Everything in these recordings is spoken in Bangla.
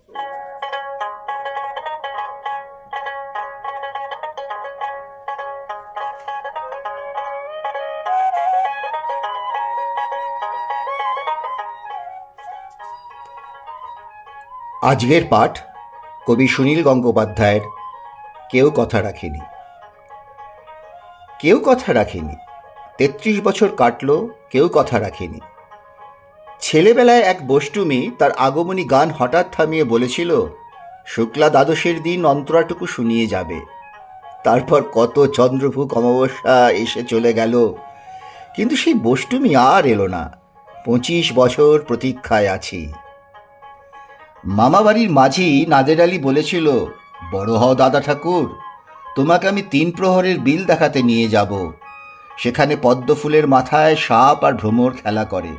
আজকের পাঠ কবি সুনীল গঙ্গোপাধ্যায়ের কেউ কথা রাখেনি। কেউ কথা রাখেনি, ৩৩ বছর কাটল, কেউ কথা রাখেনি। ছেলেবেলায় এক বষ্টুমি তার আগমনী গান হঠাৎ থামিয়ে বলেছিল, শুক্লা দ্বাদশের দিন অন্তরাটুকু শুনিয়ে যাবে। তারপর কত চন্দ্রভুক অমাবস্যা এসে চলে গেল, কিন্তু সেই বষ্টুমি আর এলো না। ২৫ বছর প্রতীক্ষায় আছি। মামাবাড়ির মাঝি নাদের আলী বলেছিল, বড় হও দাদা ঠাকুর, তোমাকে আমি ৩ প্রহরের বিল দেখাতে নিয়ে যাব। সেখানে পদ্মফুলের মাথায় সাপ আর ভ্রমর খেলা করে।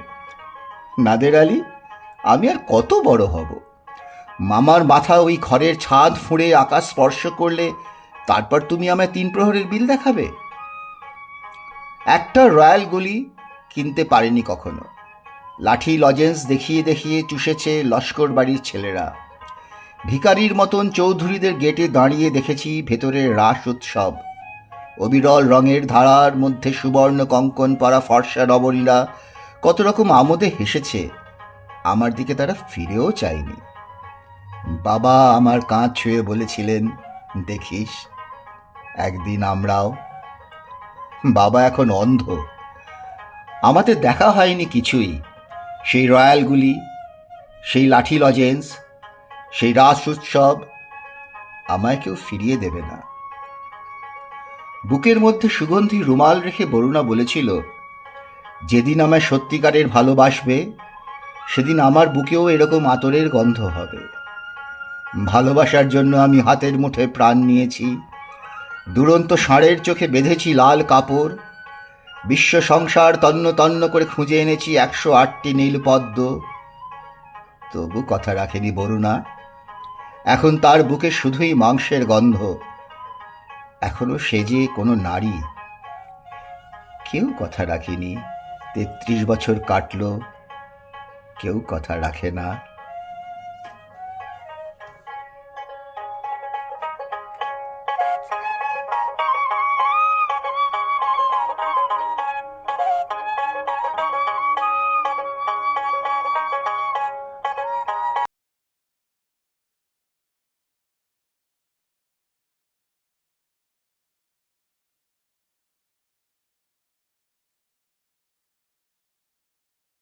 নাদের আলী, আমি আর কত বড় হব? মামার মাথা ওই ঘরের ছাদ ফুঁড়ে আকাশ স্পর্শ করলে তারপর তুমি আমায় ৩ প্রহরের বিল দেখাবে? একটা রয়্যাল গুলি কিনতে পারেনি কখনো। লাঠি লজেন্স দেখিয়ে দেখিয়ে চুষেছে লস্কর বাড়ির ছেলেরা। ভিখারির মতন চৌধুরীদের গেটে দাঁড়িয়ে দেখেছি ভেতরের রাস উৎসব। অবিরল রঙের ধারার মধ্যে সুবর্ণ কঙ্কন পরা ফর্সা নবরীরা কত রকম আমোদে হেসেছে। আমার দিকে তারা ফিরেও চায়নি। বাবা আমার কাঁধ ছুঁয়ে বলেছিলেন, দেখিস একদিন আমরাও। বাবা এখন অন্ধ। আমাদের দেখা হয়নি কিছুই। সেই রয়্যালগুলি, সেই লাঠি লজেন্স, সেই রাস উৎসব আমায় কেউ ফিরিয়ে দেবে না। বুকের মধ্যে সুগন্ধি রুমাল রেখে বরুণা বলেছিল, যেদিন আমায় সত্যিকারের ভালোবাসবে সেদিন আমার বুকেও এরকম আতরের গন্ধ হবে। ভালোবাসার জন্য আমি হাতের মুঠে প্রাণ নিয়েছি। দুরন্ত ষাঁড়ের চোখে বেঁধেছি লাল কাপড়। বিশ্ব সংসার তন্ন তন্ন করে খুঁজে এনেছি ১০৮টি নীল পদ্ম। তবু কথা রাখেনি বরুণা। এখন তার বুকে শুধুই মাংসের গন্ধ। এখনো সে যে কোনো নারী। কেউ কথা রাখেনি, ৩৩ বছর কাটল, কেউ কথা রাখে না।